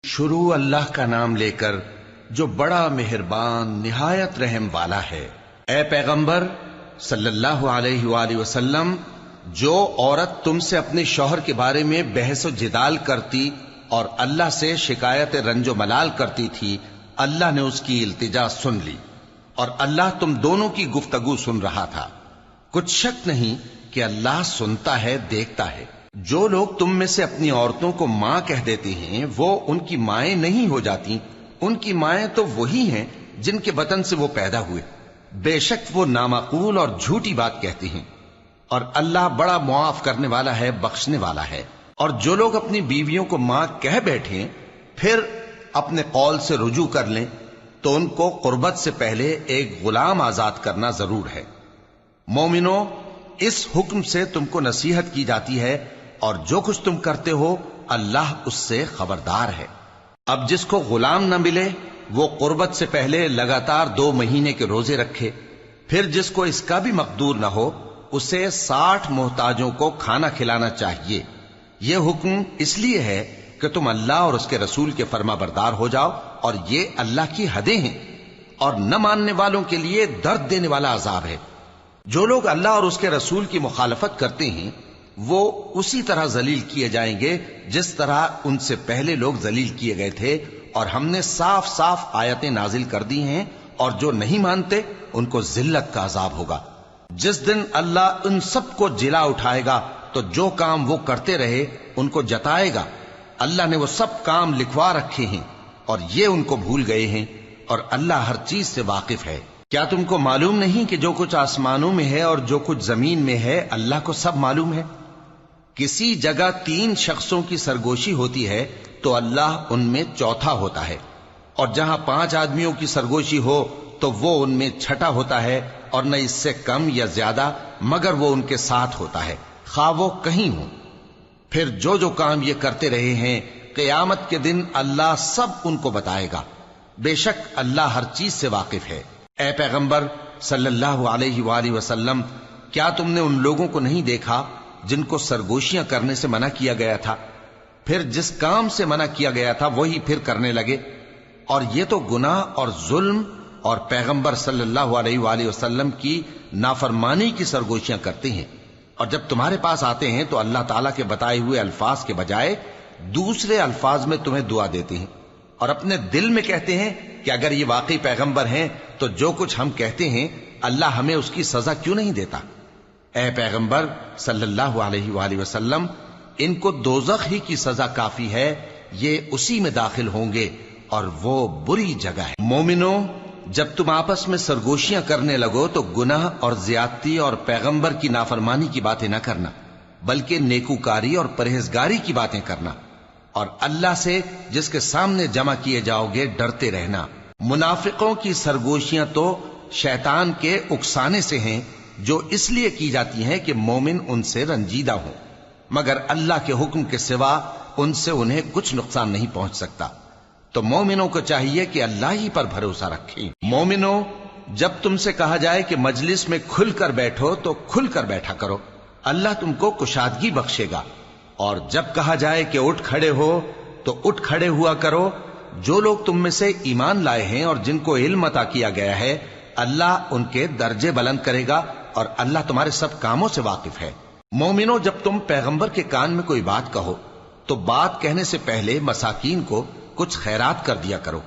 شروع اللہ کا نام لے کر جو بڑا مہربان نہایت رحم والا ہے۔ اے پیغمبر صلی اللہ علیہ وآلہ وسلم، جو عورت تم سے اپنے شوہر کے بارے میں بحث و جدال کرتی اور اللہ سے شکایت رنج و ملال کرتی تھی، اللہ نے اس کی التجا سن لی اور اللہ تم دونوں کی گفتگو سن رہا تھا۔ کچھ شک نہیں کہ اللہ سنتا ہے، دیکھتا ہے۔ جو لوگ تم میں سے اپنی عورتوں کو ماں کہہ دیتے ہیں وہ ان کی مائیں نہیں ہو جاتی، ان کی مائیں تو وہی ہیں جن کے بطن سے وہ پیدا ہوئے۔ بے شک وہ نامعقول اور جھوٹی بات کہتی ہیں، اور اللہ بڑا معاف کرنے والا ہے، بخشنے والا ہے۔ اور جو لوگ اپنی بیویوں کو ماں کہہ بیٹھیں پھر اپنے قول سے رجوع کر لیں تو ان کو قربت سے پہلے ایک غلام آزاد کرنا ضرور ہے۔ مومنو، اس حکم سے تم کو نصیحت کی جاتی ہے اور جو کچھ تم کرتے ہو اللہ اس سے خبردار ہے۔ اب جس کو غلام نہ ملے وہ قربت سے پہلے لگاتار 2 مہینے کے روزے رکھے، پھر جس کو اس کا بھی مقدور نہ ہو اسے 60 محتاجوں کو کھانا کھلانا چاہیے۔ یہ حکم اس لیے ہے کہ تم اللہ اور اس کے رسول کے فرما بردار ہو جاؤ، اور یہ اللہ کی حدیں ہیں، اور نہ ماننے والوں کے لیے درد دینے والا عذاب ہے۔ جو لوگ اللہ اور اس کے رسول کی مخالفت کرتے ہیں وہ اسی طرح ذلیل کیے جائیں گے جس طرح ان سے پہلے لوگ ذلیل کیے گئے تھے، اور ہم نے صاف صاف آیتیں نازل کر دی ہیں، اور جو نہیں مانتے ان کو ذلت کا عذاب ہوگا۔ جس دن اللہ ان سب کو جلا اٹھائے گا تو جو کام وہ کرتے رہے ان کو جتائے گا۔ اللہ نے وہ سب کام لکھوا رکھے ہیں اور یہ ان کو بھول گئے ہیں، اور اللہ ہر چیز سے واقف ہے۔ کیا تم کو معلوم نہیں کہ جو کچھ آسمانوں میں ہے اور جو کچھ زمین میں ہے اللہ کو سب معلوم ہے؟ کسی جگہ 3 شخصوں کی سرگوشی ہوتی ہے تو اللہ ان میں چوتھا ہوتا ہے، اور جہاں 5 آدمیوں کی سرگوشی ہو تو وہ ان میں چھٹا ہوتا ہے، اور نہ اس سے کم یا زیادہ مگر وہ ان کے ساتھ ہوتا ہے، خواہ وہ کہیں ہوں۔ پھر جو جو کام یہ کرتے رہے ہیں قیامت کے دن اللہ سب ان کو بتائے گا۔ بے شک اللہ ہر چیز سے واقف ہے۔ اے پیغمبر صلی اللہ علیہ وآلہ وسلم، کیا تم نے ان لوگوں کو نہیں دیکھا جن کو سرگوشیاں کرنے سے منع کیا گیا تھا، پھر جس کام سے منع کیا گیا تھا وہی پھر کرنے لگے؟ اور یہ تو گناہ اور ظلم اور پیغمبر صلی اللہ علیہ وآلہ وسلم کی نافرمانی کی سرگوشیاں کرتے ہیں، اور جب تمہارے پاس آتے ہیں تو اللہ تعالیٰ کے بتائے ہوئے الفاظ کے بجائے دوسرے الفاظ میں تمہیں دعا دیتے ہیں، اور اپنے دل میں کہتے ہیں کہ اگر یہ واقعی پیغمبر ہیں تو جو کچھ ہم کہتے ہیں اللہ ہمیں اس کی سزا کیوں نہیں دیتا؟ اے پیغمبر صلی اللہ علیہ وآلہ وسلم، ان کو دوزخ ہی کی سزا کافی ہے، یہ اسی میں داخل ہوں گے اور وہ بری جگہ ہے۔ مومنو، جب تم آپس میں سرگوشیاں کرنے لگو تو گناہ اور زیادتی اور پیغمبر کی نافرمانی کی باتیں نہ کرنا، بلکہ نیکوکاری اور پرہیزگاری کی باتیں کرنا، اور اللہ سے جس کے سامنے جمع کیے جاؤ گے ڈرتے رہنا۔ منافقوں کی سرگوشیاں تو شیطان کے اکسانے سے ہیں، جو اس لیے کی جاتی ہیں کہ مومن ان سے رنجیدہ ہوں، مگر اللہ کے حکم کے سوا ان سے انہیں کچھ نقصان نہیں پہنچ سکتا۔ تو مومنوں کو چاہیے کہ اللہ ہی پر بھروسہ رکھیں۔ مومنوں، جب تم سے کہا جائے کہ مجلس میں کھل کر بیٹھو تو کھل کر بیٹھا کرو، اللہ تم کو کشادگی بخشے گا، اور جب کہا جائے کہ اٹھ کھڑے ہو تو اٹھ کھڑے ہوا کرو۔ جو لوگ تم میں سے ایمان لائے ہیں اور جن کو علم عطا کیا گیا ہے اللہ ان کے درجے بلند کرے گا، اور اللہ تمہارے سب کاموں سے واقف ہے۔ مومنو، جب تم پیغمبر کے کان میں کوئی بات کہو تو بات کہنے سے پہلے مساکین کو کچھ خیرات کر دیا کرو،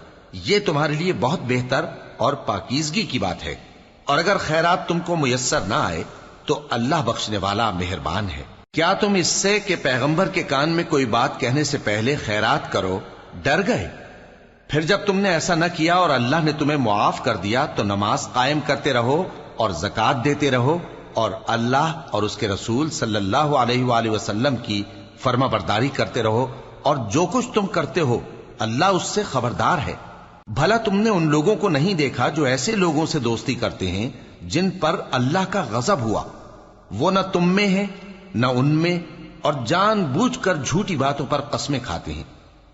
یہ تمہارے لیے بہت بہتر اور پاکیزگی کی بات ہے، اور اگر خیرات تم کو میسر نہ آئے تو اللہ بخشنے والا مہربان ہے۔ کیا تم اس سے کہ پیغمبر کے کان میں کوئی بات کہنے سے پہلے خیرات کرو ڈر گئے؟ پھر جب تم نے ایسا نہ کیا اور اللہ نے تمہیں معاف کر دیا تو نماز قائم کرتے رہو اور زکوٰۃ دیتے رہو، اور اللہ اور اس کے رسول صلی اللہ علیہ وآلہ وسلم کی فرما برداری کرتے رہو، اور جو کچھ تم کرتے ہو اللہ اس سے خبردار ہے۔ بھلا تم نے ان لوگوں کو نہیں دیکھا جو ایسے لوگوں سے دوستی کرتے ہیں جن پر اللہ کا غضب ہوا؟ وہ نہ تم میں ہیں نہ ان میں، اور جان بوجھ کر جھوٹی باتوں پر قسمیں کھاتے ہیں۔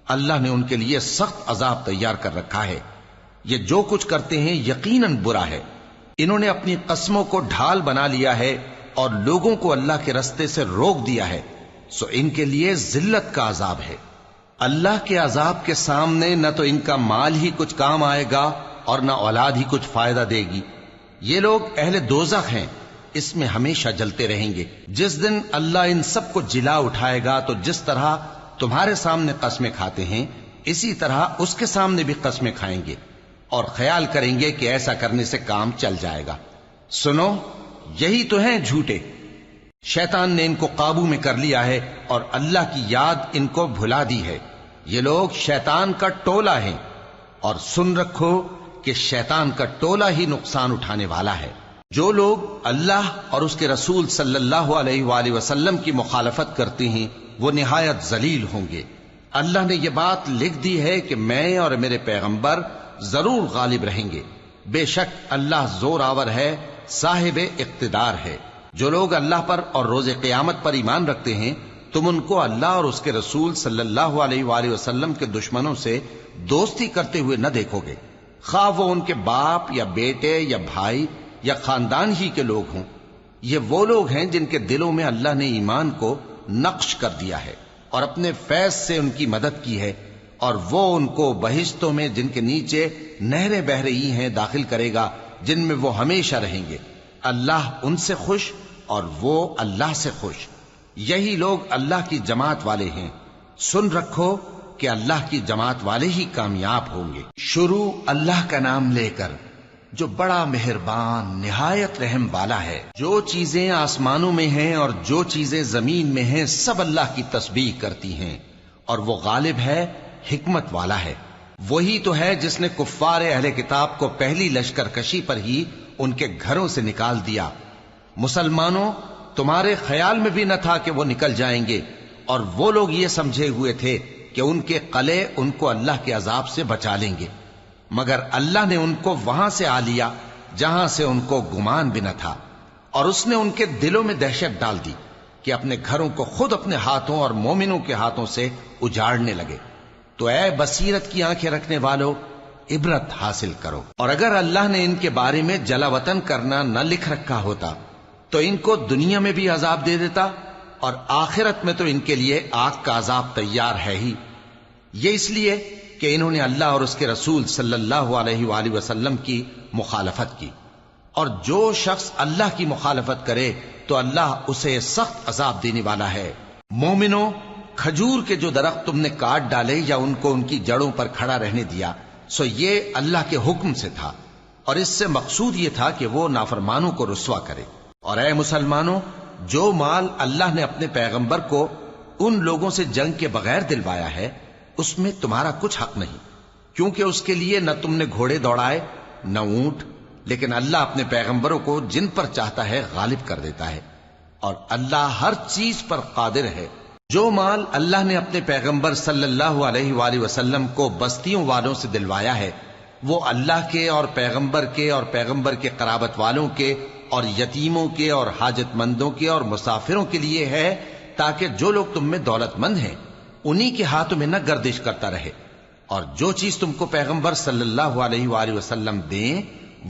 اللہ نے ان کے لیے سخت عذاب تیار کر رکھا ہے۔ یہ جو کچھ کرتے ہیں یقیناً برا ہے۔ انہوں نے اپنی قسموں کو ڈھال بنا لیا ہے اور لوگوں کو اللہ کے رستے سے روک دیا ہے، سو ان کے لیے ذلت کا عذاب ہے۔ اللہ کے عذاب کے سامنے نہ تو ان کا مال ہی کچھ کام آئے گا اور نہ اولاد ہی کچھ فائدہ دے گی۔ یہ لوگ اہل دوزخ ہیں، اس میں ہمیشہ جلتے رہیں گے۔ جس دن اللہ ان سب کو جلا اٹھائے گا تو جس طرح تمہارے سامنے قسمیں کھاتے ہیں اسی طرح اس کے سامنے بھی قسمیں کھائیں گے اور خیال کریں گے کہ ایسا کرنے سے کام چل جائے گا۔ سنو، یہی تو ہیں جھوٹے۔ شیطان نے ان کو قابو میں کر لیا ہے اور اللہ کی یاد ان کو بھلا دی ہے۔ یہ لوگ شیطان کا ٹولہ ہیں، اور سن رکھو کہ شیطان کا ٹولہ ہی نقصان اٹھانے والا ہے۔ جو لوگ اللہ اور اس کے رسول صلی اللہ علیہ وآلہ وسلم کی مخالفت کرتے ہیں وہ نہایت ذلیل ہوں گے۔ اللہ نے یہ بات لکھ دی ہے کہ میں اور میرے پیغمبر ضرور غالب رہیں گے۔ بے شک اللہ زور آور ہے، صاحب اقتدار ہے۔ جو لوگ اللہ پر اور روز قیامت پر ایمان رکھتے ہیں تم ان کو اللہ اور اس کے رسول صلی اللہ علیہ وآلہ وسلم کے دشمنوں سے دوستی کرتے ہوئے نہ دیکھو گے، خواہ وہ ان کے باپ یا بیٹے یا بھائی یا خاندان ہی کے لوگ ہوں۔ یہ وہ لوگ ہیں جن کے دلوں میں اللہ نے ایمان کو نقش کر دیا ہے اور اپنے فیض سے ان کی مدد کی ہے، اور وہ ان کو بہشتوں میں جن کے نیچے نہریں بہ رہی ہیں داخل کرے گا، جن میں وہ ہمیشہ رہیں گے۔ اللہ ان سے خوش اور وہ اللہ سے خوش۔ یہی لوگ اللہ کی جماعت والے ہیں۔ سن رکھو کہ اللہ کی جماعت والے ہی کامیاب ہوں گے۔ شروع اللہ کا نام لے کر جو بڑا مہربان نہایت رحم والا ہے۔ جو چیزیں آسمانوں میں ہیں اور جو چیزیں زمین میں ہیں سب اللہ کی تسبیح کرتی ہیں، اور وہ غالب ہے، حکمت والا ہے۔ وہی تو ہے جس نے کفار اہل کتاب کو پہلی لشکر کشی پر ہی ان کے گھروں سے نکال دیا۔ مسلمانوں، تمہارے خیال میں بھی نہ تھا کہ وہ نکل جائیں گے، اور وہ لوگ یہ سمجھے ہوئے تھے کہ ان کے قلعے ان کو اللہ کے عذاب سے بچا لیں گے، مگر اللہ نے ان کو وہاں سے آ لیا جہاں سے ان کو گمان بھی نہ تھا، اور اس نے ان کے دلوں میں دہشت ڈال دی کہ اپنے گھروں کو خود اپنے ہاتھوں اور مومنوں کے ہاتھوں سے اجاڑنے لگے۔ تو اے بصیرت کی آنکھیں رکھنے والو، عبرت حاصل کرو۔ اور اگر اللہ نے ان کے بارے میں جلا وطن کرنا نہ لکھ رکھا ہوتا تو ان کو دنیا میں بھی عذاب دے دیتا، اور آخرت میں تو ان کے لیے آگ کا عذاب تیار ہے ہی۔ یہ اس لیے کہ انہوں نے اللہ اور اس کے رسول صلی اللہ علیہ وآلہ وسلم کی مخالفت کی، اور جو شخص اللہ کی مخالفت کرے تو اللہ اسے سخت عذاب دینے والا ہے۔ مومنوں، کھجور کے جو درخت تم نے کاٹ ڈالے یا ان کو ان کی جڑوں پر کھڑا رہنے دیا سو یہ اللہ کے حکم سے تھا، اور اس سے مقصود یہ تھا کہ وہ نافرمانوں کو رسوا کرے۔ اور اے مسلمانوں، جو مال اللہ نے اپنے پیغمبر کو ان لوگوں سے جنگ کے بغیر دلوایا ہے اس میں تمہارا کچھ حق نہیں، کیونکہ اس کے لیے نہ تم نے گھوڑے دوڑائے نہ اونٹ، لیکن اللہ اپنے پیغمبروں کو جن پر چاہتا ہے غالب کر دیتا ہے، اور اللہ ہر چیز پر قادر ہے۔ جو مال اللہ نے اپنے پیغمبر صلی اللہ علیہ وآلہ وسلم کو بستیوں والوں سے دلوایا ہے وہ اللہ کے اور پیغمبر کے قرابت والوں کے اور یتیموں کے اور حاجت مندوں کے اور مسافروں کے لیے ہے، تاکہ جو لوگ تم میں دولت مند ہیں انہی کے ہاتھوں میں نہ گردش کرتا رہے، اور جو چیز تم کو پیغمبر صلی اللہ علیہ وآلہ وسلم دیں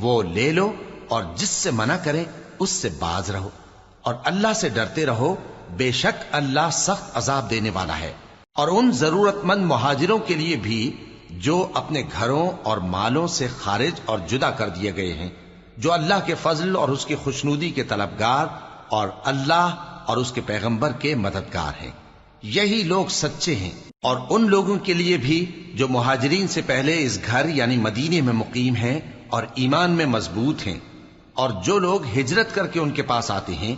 وہ لے لو، اور جس سے منع کریں اس سے باز رہو، اور اللہ سے ڈرتے رہو، بے شک اللہ سخت عذاب دینے والا ہے۔ اور ان ضرورت مند مہاجروں کے لیے بھی جو اپنے گھروں اور مالوں سے خارج اور جدا کر دیے گئے ہیں، جو اللہ کے فضل اور اس کی خوشنودی کے طلبگار اور اللہ اور اس کے پیغمبر کے مددگار ہیں، یہی لوگ سچے ہیں۔ اور ان لوگوں کے لیے بھی جو مہاجرین سے پہلے اس گھر یعنی مدینے میں مقیم ہیں اور ایمان میں مضبوط ہیں، اور جو لوگ ہجرت کر کے ان کے پاس آتے ہیں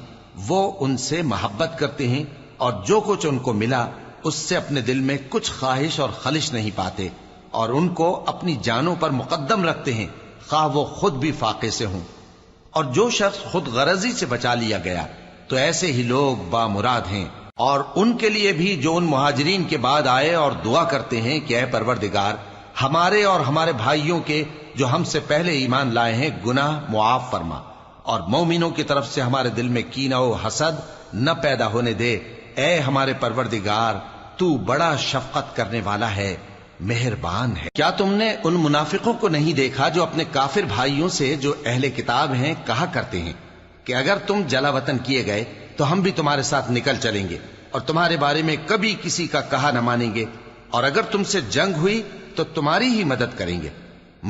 وہ ان سے محبت کرتے ہیں، اور جو کچھ ان کو ملا اس سے اپنے دل میں کچھ خواہش اور خلش نہیں پاتے، اور ان کو اپنی جانوں پر مقدم رکھتے ہیں خواہ وہ خود بھی فاقے سے ہوں۔ اور جو شخص خود غرضی سے بچا لیا گیا تو ایسے ہی لوگ بامراد ہیں۔ اور ان کے لیے بھی جو ان مہاجرین کے بعد آئے اور دعا کرتے ہیں کہ اے پروردگار ہمارے اور ہمارے بھائیوں کے جو ہم سے پہلے ایمان لائے ہیں گناہ معاف فرما، اور مومنوں کی طرف سے ہمارے دل میں کینہ و حسد نہ پیدا ہونے دے، اے ہمارے پروردگار تو بڑا شفقت کرنے والا ہے، مہربان ہے۔ کیا تم نے ان منافقوں کو نہیں دیکھا جو اپنے کافر بھائیوں سے جو اہل کتاب ہیں کہا کرتے ہیں کہ اگر تم جلا وطن کیے گئے تو ہم بھی تمہارے ساتھ نکل چلیں گے اور تمہارے بارے میں کبھی کسی کا کہا نہ مانیں گے، اور اگر تم سے جنگ ہوئی تو تمہاری ہی مدد کریں گے،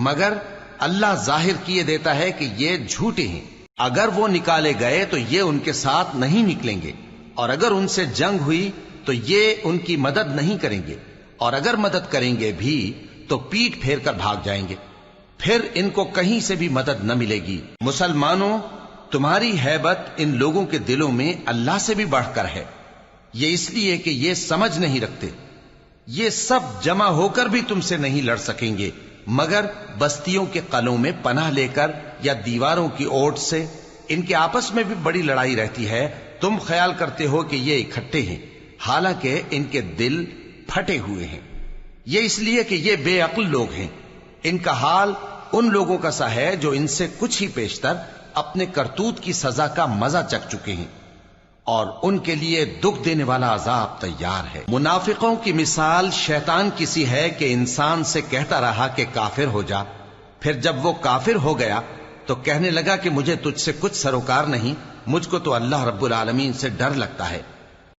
مگر اللہ ظاہر کیے دیتا ہے کہ یہ جھوٹے ہیں۔ اگر وہ نکالے گئے تو یہ ان کے ساتھ نہیں نکلیں گے، اور اگر ان سے جنگ ہوئی تو یہ ان کی مدد نہیں کریں گے، اور اگر مدد کریں گے بھی تو پیٹ پھیر کر بھاگ جائیں گے، پھر ان کو کہیں سے بھی مدد نہ ملے گی۔ مسلمانوں، تمہاری ہیبت ان لوگوں کے دلوں میں اللہ سے بھی بڑھ کر ہے، یہ اس لیے کہ یہ سمجھ نہیں رکھتے۔ یہ سب جمع ہو کر بھی تم سے نہیں لڑ سکیں گے، مگر بستیوں کے قلعوں میں پناہ لے کر یا دیواروں کی اوٹ سے۔ ان کے آپس میں بھی بڑی لڑائی رہتی ہے، تم خیال کرتے ہو کہ یہ اکٹھے ہیں، حالانکہ ان کے دل پھٹے ہوئے ہیں۔ یہ اس لیے کہ یہ بے عقل لوگ ہیں۔ ان کا حال ان لوگوں کا سا ہے جو ان سے کچھ ہی پیشتر اپنے کرتوت کی سزا کا مزہ چکھ چکے ہیں، اور ان کے لیے دکھ دینے والا عذاب تیار ہے۔ منافقوں کی مثال شیطان کی سی ہے کہ انسان سے کہتا رہا کہ کافر ہو جا، پھر جب وہ کافر ہو گیا تو کہنے لگا کہ مجھے تجھ سے کچھ سروکار نہیں، مجھ کو تو اللہ رب العالمین سے ڈر لگتا ہے۔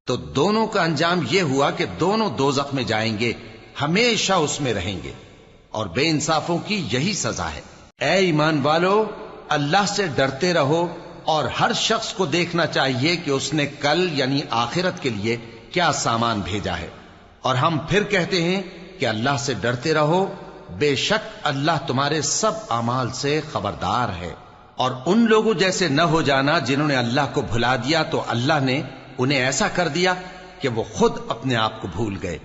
تو دونوں کا انجام یہ ہوا کہ دونوں دوزخ میں جائیں گے، ہمیشہ اس میں رہیں گے، اور بے انصافوں کی یہی سزا ہے۔ اے ایمان والو، اللہ سے ڈرتے رہو، اور ہر شخص کو دیکھنا چاہیے کہ اس نے کل یعنی آخرت کے لیے کیا سامان بھیجا ہے۔ اور ہم پھر کہتے ہیں کہ اللہ سے ڈرتے رہو، بے شک اللہ تمہارے سب اعمال سے خبردار ہے۔ اور ان لوگوں جیسے نہ ہو جانا جنہوں نے اللہ کو بھلا دیا تو اللہ نے انہیں ایسا کر دیا کہ وہ خود اپنے آپ کو بھول گئے۔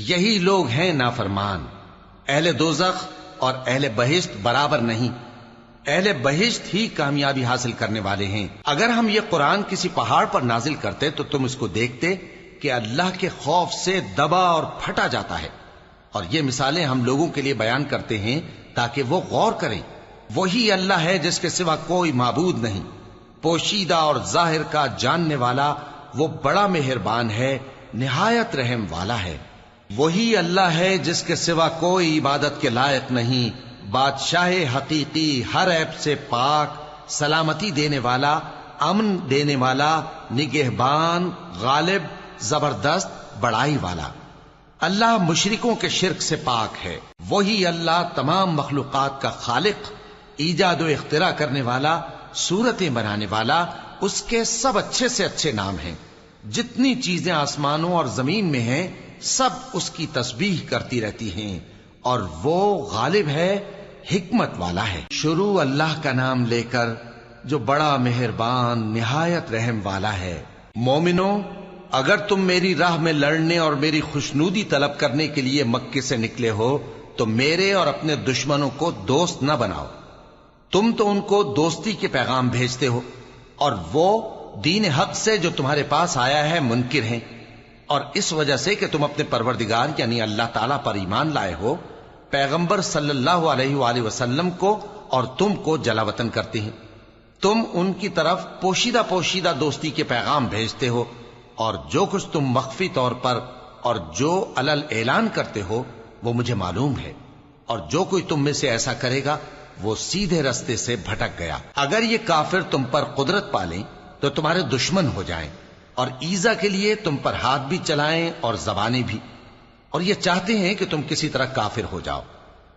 یہی لوگ ہیں نافرمان۔ اہل دوزخ اور اہل بہشت برابر نہیں، اہل بہشت ہی کامیابی حاصل کرنے والے ہیں۔ اگر ہم یہ قرآن کسی پہاڑ پر نازل کرتے تو تم اس کو دیکھتے کہ اللہ کے خوف سے دبا اور پھٹا جاتا ہے۔ اور یہ مثالیں ہم لوگوں کے لیے بیان کرتے ہیں تاکہ وہ غور کریں۔ وہی اللہ ہے جس کے سوا کوئی معبود نہیں، پوشیدہ اور ظاہر کا جاننے والا، وہ بڑا مہربان ہے، نہایت رحم والا ہے۔ وہی اللہ ہے جس کے سوا کوئی عبادت کے لائق نہیں، بادشاہ حقیقی، ہر عیب سے پاک، سلامتی دینے والا، امن دینے والا، نگہبان، غالب، زبردست، بڑائی والا۔ اللہ مشرکوں کے شرک سے پاک ہے۔ وہی اللہ تمام مخلوقات کا خالق، ایجاد و اختراع کرنے والا، صورتیں بنانے والا، اس کے سب اچھے سے اچھے نام ہیں۔ جتنی چیزیں آسمانوں اور زمین میں ہیں سب اس کی تسبیح کرتی رہتی ہیں، اور وہ غالب ہے، حکمت والا ہے۔ شروع اللہ کا نام لے کر جو بڑا مہربان نہایت رحم والا ہے۔ مومنو، اگر تم میری راہ میں لڑنے اور میری خوشنودی طلب کرنے کے لیے مکے سے نکلے ہو تو میرے اور اپنے دشمنوں کو دوست نہ بناؤ۔ تم تو ان کو دوستی کے پیغام بھیجتے ہو، اور وہ دین حق سے جو تمہارے پاس آیا ہے منکر ہیں، اور اس وجہ سے کہ تم اپنے پروردگار یعنی اللہ تعالیٰ پر ایمان لائے ہو، پیغمبر صلی اللہ علیہ وآلہ وسلم کو اور تم کو جلا وطن کرتے ہیں۔ تم ان کی طرف پوشیدہ پوشیدہ دوستی کے پیغام بھیجتے ہو، اور جو کچھ تم مخفی طور پر اور جو علل اعلان کرتے ہو وہ مجھے معلوم ہے، اور جو کوئی تم میں سے ایسا کرے گا وہ سیدھے رستے سے بھٹک گیا۔ اگر یہ کافر تم پر قدرت پالیں تو تمہارے دشمن ہو جائیں، اور ایذا کے لیے تم پر ہاتھ بھی چلائیں اور زبانیں بھی، اور یہ چاہتے ہیں کہ تم کسی طرح کافر ہو جاؤ۔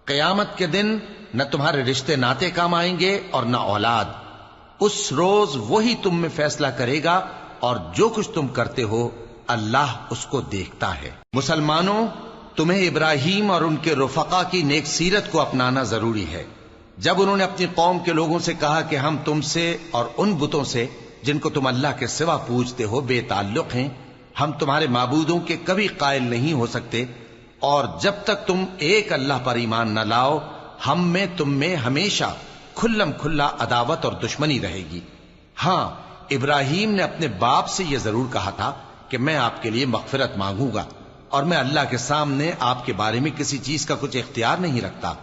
قیامت کے دن نہ تمہارے رشتے ناتے کام آئیں گے اور نہ اولاد۔ اس روز وہی تم میں فیصلہ کرے گا، اور جو کچھ تم کرتے ہو اللہ اس کو دیکھتا ہے۔ مسلمانوں، تمہیں ابراہیم اور ان کے رفقا کی نیک سیرت کو اپنانا ضروری ہے۔ جب انہوں نے اپنی قوم کے لوگوں سے کہا کہ ہم تم سے اور ان بتوں سے جن کو تم اللہ کے سوا پوجتے ہو بے تعلق ہیں، ہم تمہارے معبودوں کے کبھی قائل نہیں ہو سکتے، اور جب تک تم ایک اللہ پر ایمان نہ لاؤ ہم میں تم میں ہمیشہ کھلم کھلا عداوت اور دشمنی رہے گی۔ ہاں، ابراہیم نے اپنے باپ سے یہ ضرور کہا تھا کہ میں آپ کے لیے مغفرت مانگوں گا، اور میں اللہ کے سامنے آپ کے بارے میں کسی چیز کا کچھ اختیار نہیں رکھتا۔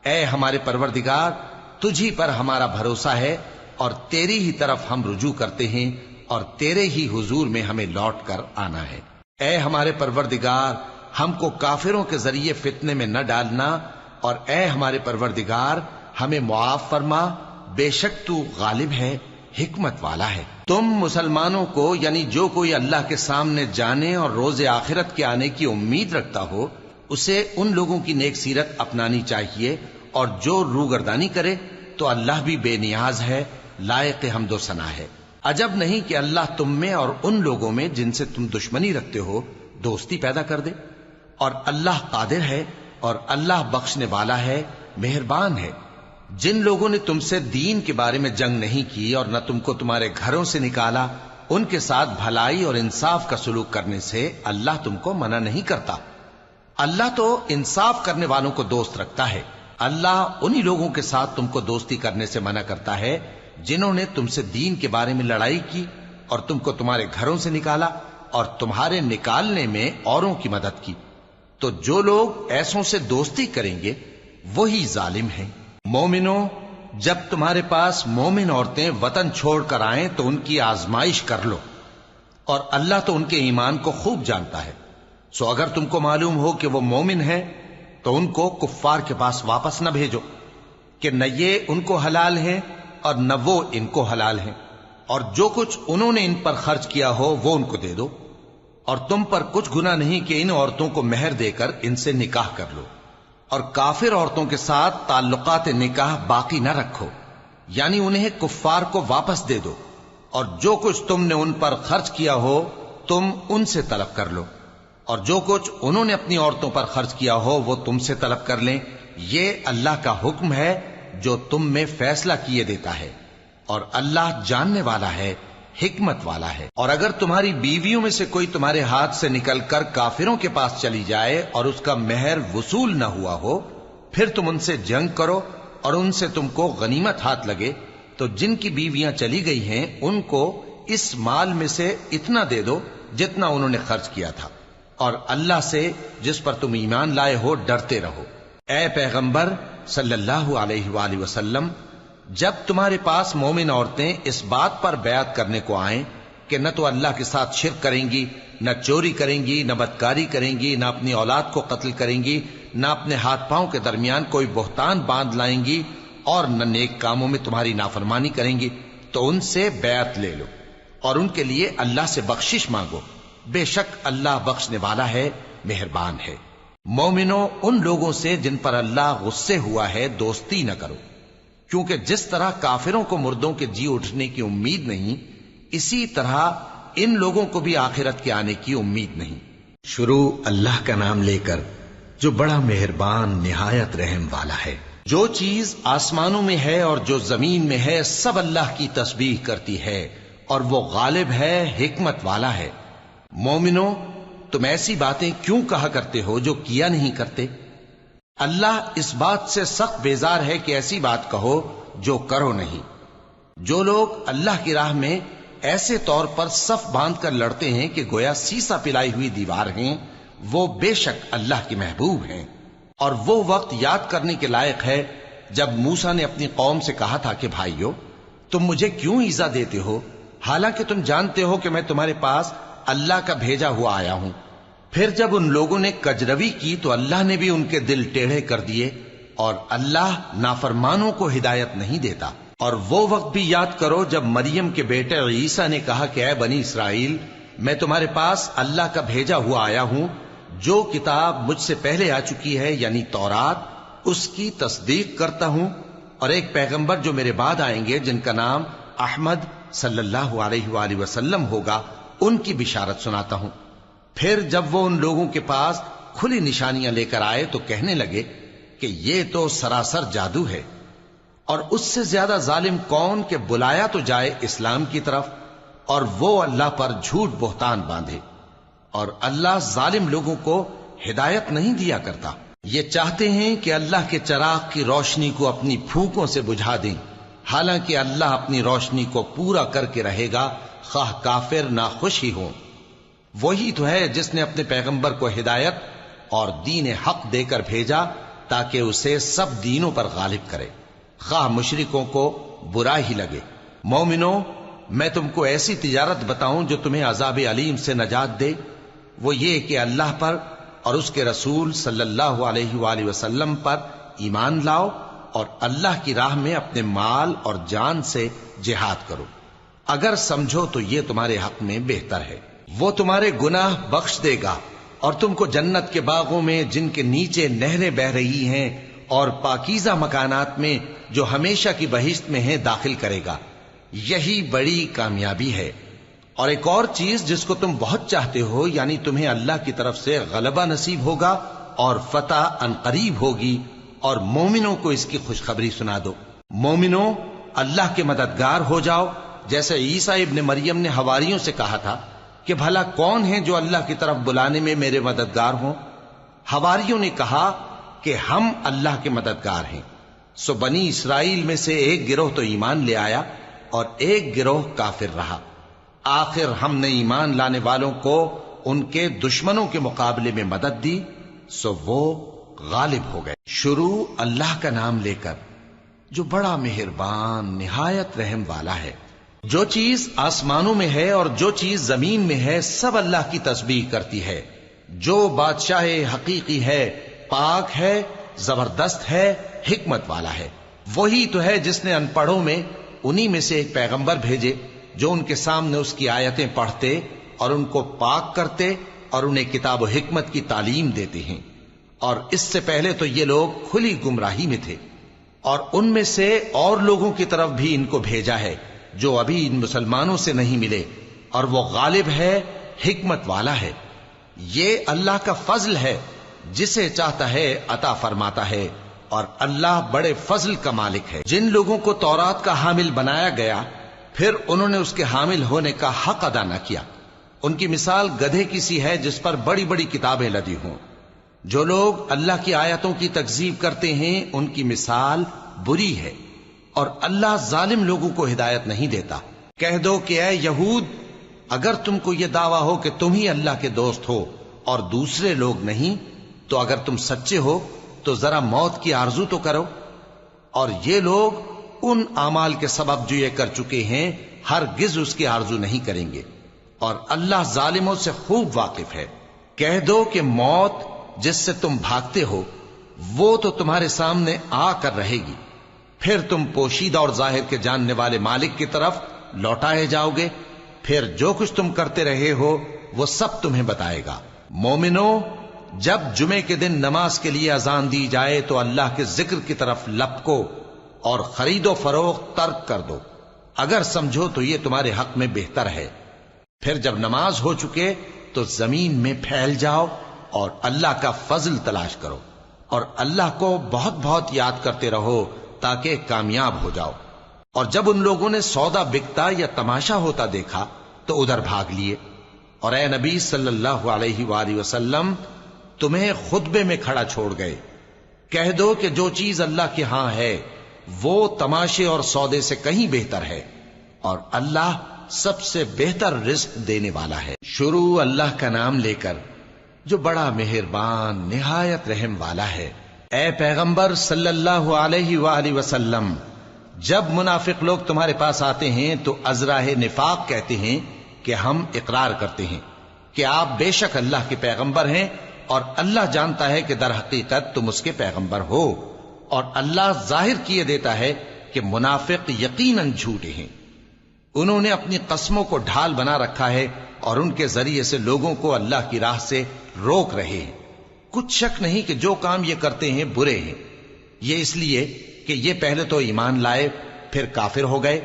اے ہمارے پروردگار، تجھی پر ہمارا بھروسہ ہے، اور تیری ہی طرف ہم رجوع کرتے ہیں، اور تیرے ہی حضور میں ہمیں لوٹ کر آنا ہے۔ اے ہمارے پروردگار، ہم کو کافروں کے ذریعے فتنے میں نہ ڈالنا، اور اے ہمارے پروردگار ہمیں معاف فرما، بے شک تو غالب ہے، حکمت والا ہے۔ تم مسلمانوں کو یعنی جو کوئی اللہ کے سامنے جانے اور روز آخرت کے آنے کی امید رکھتا ہو اسے ان لوگوں کی نیک سیرت اپنانی چاہیے، اور جو روگردانی کرے تو اللہ بھی بے نیاز ہے، لائق حمد و ثنا ہے۔ عجب نہیں کہ اللہ تم میں اور ان لوگوں میں جن سے تم دشمنی رکھتے ہو دوستی پیدا کر دے، اور اللہ قادر ہے، اور اللہ بخشنے والا ہے، مہربان ہے۔ جن لوگوں نے تم سے دین کے بارے میں جنگ نہیں کی اور نہ تم کو تمہارے گھروں سے نکالا، ان کے ساتھ بھلائی اور انصاف کا سلوک کرنے سے اللہ تم کو منع نہیں کرتا۔ اللہ تو انصاف کرنے والوں کو دوست رکھتا ہے۔ اللہ انہی لوگوں کے ساتھ تم کو دوستی کرنے سے منع کرتا ہے جنہوں نے تم سے دین کے بارے میں لڑائی کی اور تم کو تمہارے گھروں سے نکالا اور تمہارے نکالنے میں اوروں کی مدد کی۔ تو جو لوگ ایسوں سے دوستی کریں گے وہی ظالم ہیں۔ مومنوں، جب تمہارے پاس مومن عورتیں وطن چھوڑ کر آئیں تو ان کی آزمائش کر لو، اور اللہ تو ان کے ایمان کو خوب جانتا ہے۔ سو اگر تم کو معلوم ہو کہ وہ مومن ہیں تو ان کو کفار کے پاس واپس نہ بھیجو کہ نہ یہ ان کو حلال ہیں اور نہ وہ ان کو حلال ہیں، اور جو کچھ انہوں نے ان پر خرچ کیا ہو وہ ان کو دے دو، اور تم پر کچھ گناہ نہیں کہ ان عورتوں کو مہر دے کر ان سے نکاح کر لو، اور کافر عورتوں کے ساتھ تعلقات نکاح باقی نہ رکھو، یعنی انہیں کفار کو واپس دے دو، اور جو کچھ تم نے ان پر خرچ کیا ہو تم ان سے طلب کر لو، اور جو کچھ انہوں نے اپنی عورتوں پر خرچ کیا ہو وہ تم سے طلب کر لیں۔ یہ اللہ کا حکم ہے جو تم میں فیصلہ کیے دیتا ہے، اور اللہ جاننے والا ہے، حکمت والا ہے۔ اور اگر تمہاری بیویوں میں سے کوئی تمہارے ہاتھ سے نکل کر کافروں کے پاس چلی جائے اور اس کا مہر وصول نہ ہوا ہو، پھر تم ان سے جنگ کرو اور ان سے تم کو غنیمت ہاتھ لگے، تو جن کی بیویاں چلی گئی ہیں ان کو اس مال میں سے اتنا دے دو جتنا انہوں نے خرچ کیا تھا، اور اللہ سے جس پر تم ایمان لائے ہو ڈرتے رہو۔ اے پیغمبر صلی اللہ علیہ وآلہ وسلم، جب تمہارے پاس مومن عورتیں اس بات پر بیعت کرنے کو آئیں کہ نہ تو اللہ کے ساتھ شرک کریں گی، نہ چوری کریں گی، نہ بدکاری کریں گی، نہ اپنی اولاد کو قتل کریں گی، نہ اپنے ہاتھ پاؤں کے درمیان کوئی بہتان باندھ لائیں گی، اور نہ نیک کاموں میں تمہاری نافرمانی کریں گی، تو ان سے بیعت لے لو اور ان کے لیے اللہ سے بخشش مانگو، بے شک اللہ بخشنے والا ہے، مہربان ہے۔ مومنوں، ان لوگوں سے جن پر اللہ غصے ہوا ہے دوستی نہ کرو، کیونکہ جس طرح کافروں کو مردوں کے جی اٹھنے کی امید نہیں، اسی طرح ان لوگوں کو بھی آخرت کے آنے کی امید نہیں۔ شروع اللہ کا نام لے کر جو بڑا مہربان نہایت رحم والا ہے۔ جو چیز آسمانوں میں ہے اور جو زمین میں ہے سب اللہ کی تسبیح کرتی ہے، اور وہ غالب ہے، حکمت والا ہے۔ مومنوں، تم ایسی باتیں کیوں کہا کرتے ہو جو کیا نہیں کرتے؟ اللہ اس بات سے سخت بیزار ہے کہ ایسی بات کہو جو کرو نہیں۔ جو لوگ اللہ کی راہ میں ایسے طور پر صف باندھ کر لڑتے ہیں کہ گویا سیسا پلائی ہوئی دیوار ہیں، وہ بے شک اللہ کے محبوب ہیں۔ اور وہ وقت یاد کرنے کے لائق ہے جب موسیٰ نے اپنی قوم سے کہا تھا کہ بھائیو، تم مجھے کیوں ایذا دیتے ہو حالانکہ تم جانتے ہو کہ میں تمہارے پاس اللہ کا بھیجا ہوا آیا ہوں۔ پھر جب ان لوگوں نے کجروی کی تو اللہ نے بھی ان کے دل ٹیڑھے کر دیے، اور اللہ نافرمانوں کو ہدایت نہیں دیتا۔ اور وہ وقت بھی یاد کرو جب مریم کے بیٹے عیسیٰ نے کہا کہ اے بنی اسرائیل، میں تمہارے پاس اللہ کا بھیجا ہوا آیا ہوں، جو کتاب مجھ سے پہلے آ چکی ہے یعنی تورات، اس کی تصدیق کرتا ہوں، اور ایک پیغمبر جو میرے بعد آئیں گے جن کا نام احمد صلی اللہ علیہ وآلہ وسلم ہوگا، ان کی بشارت سناتا ہوں۔ پھر جب وہ ان لوگوں کے پاس کھلی نشانیاں لے کر آئے تو کہنے لگے کہ یہ تو سراسر جادو ہے، اور اس سے زیادہ ظالم کون کہ بلایا تو جائے اسلام کی طرف اور وہ اللہ پر جھوٹ بہتان باندھے، اور اللہ ظالم لوگوں کو ہدایت نہیں دیا کرتا۔ یہ چاہتے ہیں کہ اللہ کے چراغ کی روشنی کو اپنی پھونکوں سے بجھا دیں، حالانکہ اللہ اپنی روشنی کو پورا کر کے رہے گا، خواہ کافر ناخوش ہی ہوں۔ وہی تو ہے جس نے اپنے پیغمبر کو ہدایت اور دین حق دے کر بھیجا تاکہ اسے سب دینوں پر غالب کرے، خواہ مشرکوں کو برا ہی لگے۔ مومنوں، میں تم کو ایسی تجارت بتاؤں جو تمہیں عذاب علیم سے نجات دے؟ وہ یہ کہ اللہ پر اور اس کے رسول صلی اللہ علیہ وآلہ وسلم پر ایمان لاؤ، اور اللہ کی راہ میں اپنے مال اور جان سے جہاد کرو، اگر سمجھو تو یہ تمہارے حق میں بہتر ہے۔ وہ تمہارے گناہ بخش دے گا اور تم کو جنت کے باغوں میں جن کے نیچے نہریں بہ رہی ہیں اور پاکیزہ مکانات میں جو ہمیشہ کی بہشت میں ہیں داخل کرے گا۔ یہی بڑی کامیابی ہے۔ اور ایک اور چیز جس کو تم بہت چاہتے ہو، یعنی تمہیں اللہ کی طرف سے غلبہ نصیب ہوگا اور فتح عنقریب ہوگی، اور مومنوں کو اس کی خوشخبری سنا دو۔ مومنوں، اللہ کے مددگار ہو جاؤ، جیسے عیسیٰ ابن مریم نے حواریوں سے کہا تھا کہ بھلا کون ہے جو اللہ کی طرف بلانے میں میرے مددگار ہوں؟ حواریوں نے کہا کہ ہم اللہ کے مددگار ہیں۔ سو بنی اسرائیل میں سے ایک گروہ تو ایمان لے آیا اور ایک گروہ کافر رہا۔ آخر ہم نے ایمان لانے والوں کو ان کے دشمنوں کے مقابلے میں مدد دی، سو وہ غالب ہو گئے۔ شروع اللہ کا نام لے کر جو بڑا مہربان نہایت رحم والا ہے۔ جو چیز آسمانوں میں ہے اور جو چیز زمین میں ہے سب اللہ کی تسبیح کرتی ہے۔ جو بادشاہ حقیقی ہے، پاک ہے، زبردست ہے، حکمت والا ہے۔ وہی تو ہے جس نے ان پڑھوں میں انہی میں سے ایک پیغمبر بھیجے جو ان کے سامنے اس کی آیتیں پڑھتے اور ان کو پاک کرتے اور انہیں کتاب و حکمت کی تعلیم دیتے ہیں۔ اور اس سے پہلے تو یہ لوگ کھلی گمراہی میں تھے، اور ان میں سے اور لوگوں کی طرف بھی ان کو بھیجا ہے جو ابھی ان مسلمانوں سے نہیں ملے، اور وہ غالب ہے، حکمت والا ہے۔ یہ اللہ کا فضل ہے، جسے چاہتا ہے عطا فرماتا ہے، اور اللہ بڑے فضل کا مالک ہے۔ جن لوگوں کو تورات کا حامل بنایا گیا پھر انہوں نے اس کے حامل ہونے کا حق ادا نہ کیا، ان کی مثال گدھے کی سی ہے جس پر بڑی بڑی کتابیں لدی ہوں۔ جو لوگ اللہ کی آیتوں کی تکذیب کرتے ہیں ان کی مثال بری ہے، اور اللہ ظالم لوگوں کو ہدایت نہیں دیتا۔ کہہ دو کہ اے یہود، اگر تم کو یہ دعویٰ ہو کہ تم ہی اللہ کے دوست ہو اور دوسرے لوگ نہیں، تو اگر تم سچے ہو تو ذرا موت کی آرزو تو کرو۔ اور یہ لوگ ان اعمال کے سبب جو یہ کر چکے ہیں ہرگز اس کی آرزو نہیں کریں گے، اور اللہ ظالموں سے خوب واقف ہے۔ کہہ دو کہ موت جس سے تم بھاگتے ہو وہ تو تمہارے سامنے آ کر رہے گی، پھر تم پوشیدہ اور ظاہر کے جاننے والے مالک کی طرف لوٹائے جاؤ گے، پھر جو کچھ تم کرتے رہے ہو وہ سب تمہیں بتائے گا۔ مومنو، جب جمعے کے دن نماز کے لیے اذان دی جائے تو اللہ کے ذکر کی طرف لپکو اور خرید و فروخت ترک کر دو، اگر سمجھو تو یہ تمہارے حق میں بہتر ہے۔ پھر جب نماز ہو چکے تو زمین میں پھیل جاؤ اور اللہ کا فضل تلاش کرو، اور اللہ کو بہت بہت یاد کرتے رہو تاکہ کامیاب ہو جاؤ۔ اور جب ان لوگوں نے سودا بکتا یا تماشا ہوتا دیکھا تو ادھر بھاگ لیے، اور اے نبی صلی اللہ علیہ وآلہ وسلم تمہیں خطبے میں کھڑا چھوڑ گئے۔ کہہ دو کہ جو چیز اللہ کے ہاں ہے وہ تماشے اور سودے سے کہیں بہتر ہے، اور اللہ سب سے بہتر رزق دینے والا ہے۔ شروع اللہ کا نام لے کر جو بڑا مہربان نہایت رحم والا ہے۔ اے پیغمبر صلی اللہ علیہ وآلہ وسلم، جب منافق لوگ تمہارے پاس آتے ہیں تو ازراہ نفاق کہتے ہیں کہ ہم اقرار کرتے ہیں کہ آپ بے شک اللہ کے پیغمبر ہیں، اور اللہ جانتا ہے کہ در حقیقت تم اس کے پیغمبر ہو، اور اللہ ظاہر کیے دیتا ہے کہ منافق یقیناً جھوٹے ہیں۔ انہوں نے اپنی قسموں کو ڈھال بنا رکھا ہے اور ان کے ذریعے سے لوگوں کو اللہ کی راہ سے روک رہے ہیں۔ کچھ شک نہیں کہ جو کام یہ کرتے ہیں برے ہیں، یہ اس لیے کہ یہ پہلے تو ایمان لائے پھر کافر ہو گئے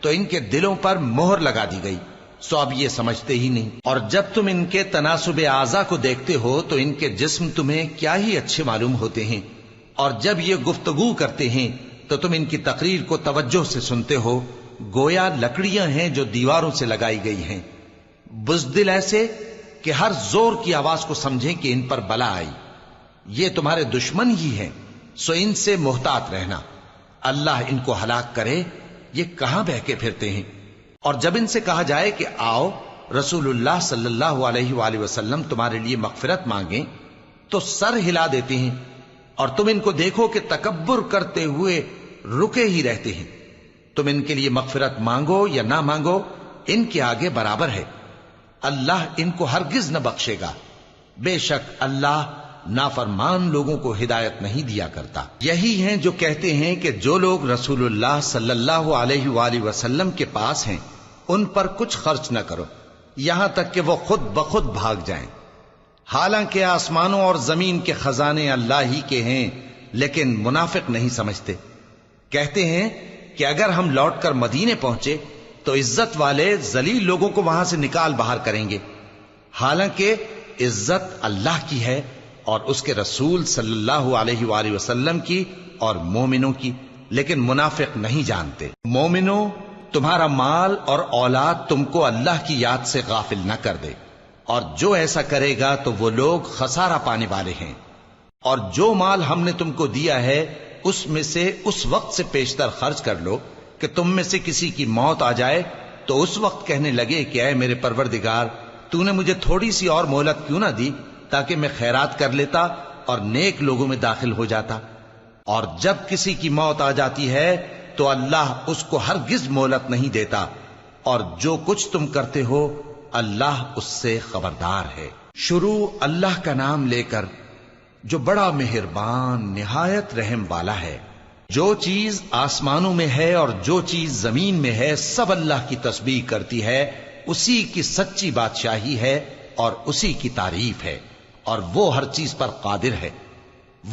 تو ان کے دلوں پر مہر لگا دی گئی، سو اب یہ سمجھتے ہی نہیں۔ اور جب تم ان کے تناسب اعضاء کو دیکھتے ہو تو ان کے جسم تمہیں کیا ہی اچھے معلوم ہوتے ہیں، اور جب یہ گفتگو کرتے ہیں تو تم ان کی تقریر کو توجہ سے سنتے ہو، گویا لکڑیاں ہیں جو دیواروں سے لگائی گئی ہیں، بزدل ایسے کہ ہر زور کی آواز کو سمجھیں کہ ان پر بلا آئی۔ یہ تمہارے دشمن ہی ہیں، سو ان سے محتاط رہنا، اللہ ان کو ہلاک کرے، یہ کہاں بہ کے پھرتے ہیں۔ اور جب ان سے کہا جائے کہ آؤ رسول اللہ صلی اللہ علیہ وآلہ وسلم تمہارے لیے مغفرت مانگیں تو سر ہلا دیتے ہیں، اور تم ان کو دیکھو کہ تکبر کرتے ہوئے رکے ہی رہتے ہیں۔ تم ان کے لیے مغفرت مانگو یا نہ مانگو ان کے آگے برابر ہے، اللہ ان کو ہرگز نہ بخشے گا، بے شک اللہ نافرمان لوگوں کو ہدایت نہیں دیا کرتا۔ یہی ہیں جو کہتے ہیں کہ جو لوگ رسول اللہ صلی اللہ علیہ وآلہ وسلم کے پاس ہیں ان پر کچھ خرچ نہ کرو یہاں تک کہ وہ خود بخود بھاگ جائیں۔ حالانکہ آسمانوں اور زمین کے خزانے اللہ ہی کے ہیں، لیکن منافق نہیں سمجھتے۔ کہتے ہیں کہ اگر ہم لوٹ کر مدینے پہنچے تو عزت والے ذلیل لوگوں کو وہاں سے نکال باہر کریں گے، حالانکہ عزت اللہ کی ہے اور اس کے رسول صلی اللہ علیہ وآلہ وسلم کی اور مومنوں کی، لیکن منافق نہیں جانتے۔ مومنوں، تمہارا مال اور اولاد تم کو اللہ کی یاد سے غافل نہ کر دے، اور جو ایسا کرے گا تو وہ لوگ خسارہ پانے والے ہیں۔ اور جو مال ہم نے تم کو دیا ہے اس میں سے اس وقت سے پیشتر خرچ کر لو کہ تم میں سے کسی کی موت آ جائے تو اس وقت کہنے لگے کہ اے میرے پروردگار، تو نے مجھے تھوڑی سی اور مہلت کیوں نہ دی تاکہ میں خیرات کر لیتا اور نیک لوگوں میں داخل ہو جاتا۔ اور جب کسی کی موت آ جاتی ہے تو اللہ اس کو ہرگز مہلت نہیں دیتا، اور جو کچھ تم کرتے ہو اللہ اس سے خبردار ہے۔ شروع اللہ کا نام لے کر جو بڑا مہربان نہایت رحم والا ہے۔ جو چیز آسمانوں میں ہے اور جو چیز زمین میں ہے سب اللہ کی تسبیح کرتی ہے، اسی کی سچی بادشاہی ہے اور اسی کی تعریف ہے، اور وہ ہر چیز پر قادر ہے۔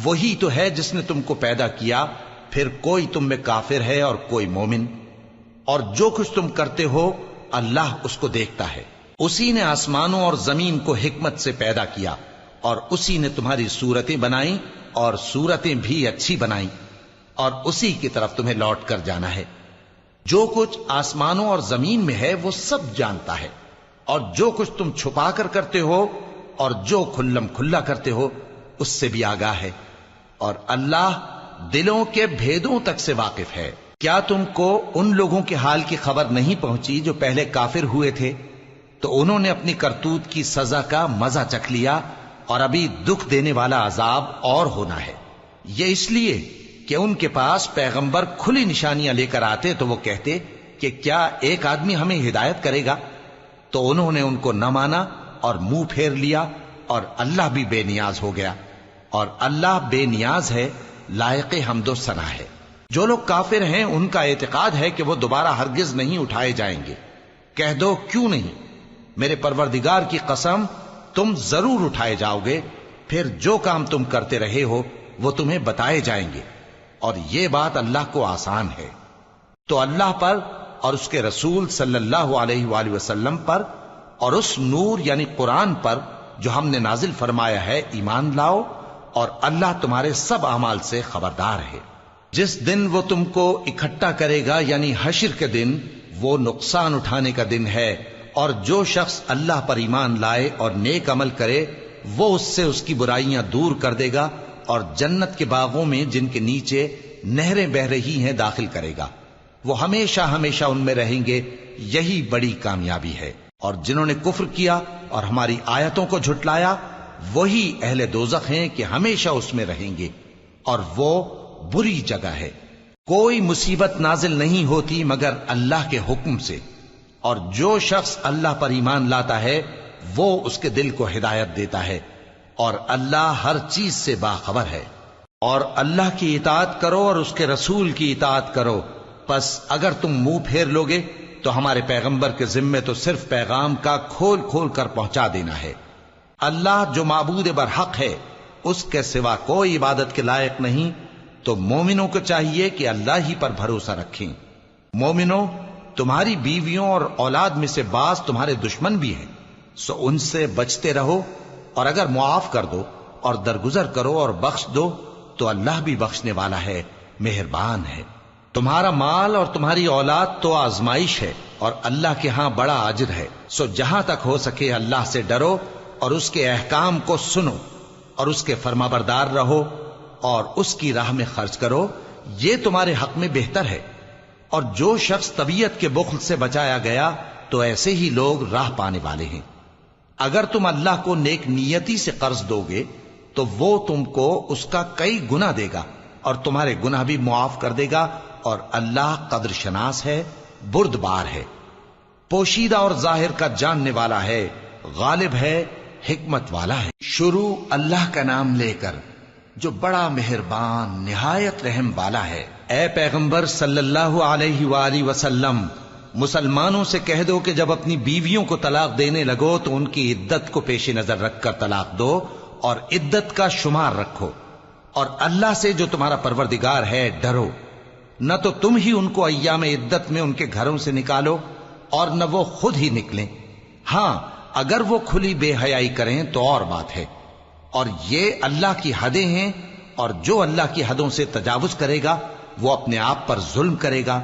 وہی تو ہے جس نے تم کو پیدا کیا، پھر کوئی تم میں کافر ہے اور کوئی مومن، اور جو کچھ تم کرتے ہو اللہ اس کو دیکھتا ہے۔ اسی نے آسمانوں اور زمین کو حکمت سے پیدا کیا، اور اسی نے تمہاری صورتیں بنائیں اور صورتیں بھی اچھی بنائیں، اور اسی کی طرف تمہیں لوٹ کر جانا ہے۔ جو کچھ آسمانوں اور زمین میں ہے وہ سب جانتا ہے، اور جو کچھ تم چھپا کر کرتے ہو اور جو کھلم کھلا کرتے ہو اس سے بھی آگاہ ہے، اور اللہ دلوں کے بھیدوں تک سے واقف ہے۔ کیا تم کو ان لوگوں کے حال کی خبر نہیں پہنچی جو پہلے کافر ہوئے تھے؟ تو انہوں نے اپنی کرتوت کی سزا کا مزہ چکھ لیا، اور ابھی دکھ دینے والا عذاب اور ہونا ہے۔ یہ اس لیے کہ ان کے پاس پیغمبر کھلی نشانیاں لے کر آتے تو وہ کہتے کہ کیا ایک آدمی ہمیں ہدایت کرے گا؟ تو انہوں نے ان کو نہ مانا اور منہ پھیر لیا، اور اللہ بھی بے نیاز ہو گیا، اور اللہ بے نیاز ہے، لائق حمد و ثنا ہے۔ جو لوگ کافر ہیں ان کا اعتقاد ہے کہ وہ دوبارہ ہرگز نہیں اٹھائے جائیں گے۔ کہہ دو کیوں نہیں؟ میرے پروردگار کی قسم تم ضرور اٹھائے جاؤ گے، پھر جو کام تم کرتے رہے ہو وہ تمہیں بتائے جائیں گے، اور یہ بات اللہ کو آسان ہے۔ تو اللہ پر اور اس کے رسول صلی اللہ علیہ وآلہ وسلم پر اور اس نور یعنی قرآن پر جو ہم نے نازل فرمایا ہے ایمان لاؤ، اور اللہ تمہارے سب اعمال سے خبردار ہے۔ جس دن وہ تم کو اکٹھا کرے گا یعنی حشر کے دن، وہ نقصان اٹھانے کا دن ہے، اور جو شخص اللہ پر ایمان لائے اور نیک عمل کرے وہ اس سے اس کی برائیاں دور کر دے گا، اور جنت کے باغوں میں جن کے نیچے نہریں بہ رہی ہیں داخل کرے گا۔ وہ ہمیشہ ہمیشہ ان میں رہیں گے، یہی بڑی کامیابی ہے۔ اور جنہوں نے کفر کیا اور ہماری آیتوں کو جھٹلایا وہی اہل دوزخ ہیں کہ ہمیشہ اس میں رہیں گے، اور وہ بری جگہ ہے۔ کوئی مصیبت نازل نہیں ہوتی مگر اللہ کے حکم سے، اور جو شخص اللہ پر ایمان لاتا ہے وہ اس کے دل کو ہدایت دیتا ہے، اور اللہ ہر چیز سے باخبر ہے۔ اور اللہ کی اطاعت کرو اور اس کے رسول کی اطاعت کرو، پس اگر تم منہ پھیر لوگے تو ہمارے پیغمبر کے ذمے تو صرف پیغام کا کھول کھول کر پہنچا دینا ہے۔ اللہ جو معبود برحق ہے اس کے سوا کوئی عبادت کے لائق نہیں، تو مومنوں کو چاہیے کہ اللہ ہی پر بھروسہ رکھیں۔ مومنوں، تمہاری بیویوں اور اولاد میں سے بعض تمہارے دشمن بھی ہیں، سو ان سے بچتے رہو، اور اگر معاف کر دو اور درگزر کرو اور بخش دو تو اللہ بھی بخشنے والا ہے، مہربان ہے۔ تمہارا مال اور تمہاری اولاد تو آزمائش ہے، اور اللہ کے ہاں بڑا اجر ہے، سو جہاں تک ہو سکے اللہ سے ڈرو اور اس کے احکام کو سنو اور اس کے فرمانبردار رہو اور اس کی راہ میں خرچ کرو، یہ تمہارے حق میں بہتر ہے۔ اور جو شخص طبیعت کے بخل سے بچایا گیا تو ایسے ہی لوگ راہ پانے والے ہیں۔ اگر تم اللہ کو نیک نیتی سے قرض دو گے تو وہ تم کو اس کا کئی گنا دے گا اور تمہارے گناہ بھی معاف کر دے گا، اور اللہ قدر شناس ہے، بردبار ہے، پوشیدہ اور ظاہر کا جاننے والا ہے، غالب ہے، حکمت والا ہے۔ شروع اللہ کا نام لے کر جو بڑا مہربان نہایت رحم والا ہے۔ اے پیغمبر صلی اللہ علیہ وآلہ وسلم، مسلمانوں سے کہہ دو کہ جب اپنی بیویوں کو طلاق دینے لگو تو ان کی عدت کو پیش نظر رکھ کر طلاق دو اور عدت کا شمار رکھو، اور اللہ سے جو تمہارا پروردگار ہے ڈرو، نہ تو تم ہی ان کو ایام عدت میں ان کے گھروں سے نکالو اور نہ وہ خود ہی نکلیں، ہاں اگر وہ کھلی بے حیائی کریں تو اور بات ہے، اور یہ اللہ کی حدیں ہیں، اور جو اللہ کی حدوں سے تجاوز کرے گا وہ اپنے آپ پر ظلم کرے گا۔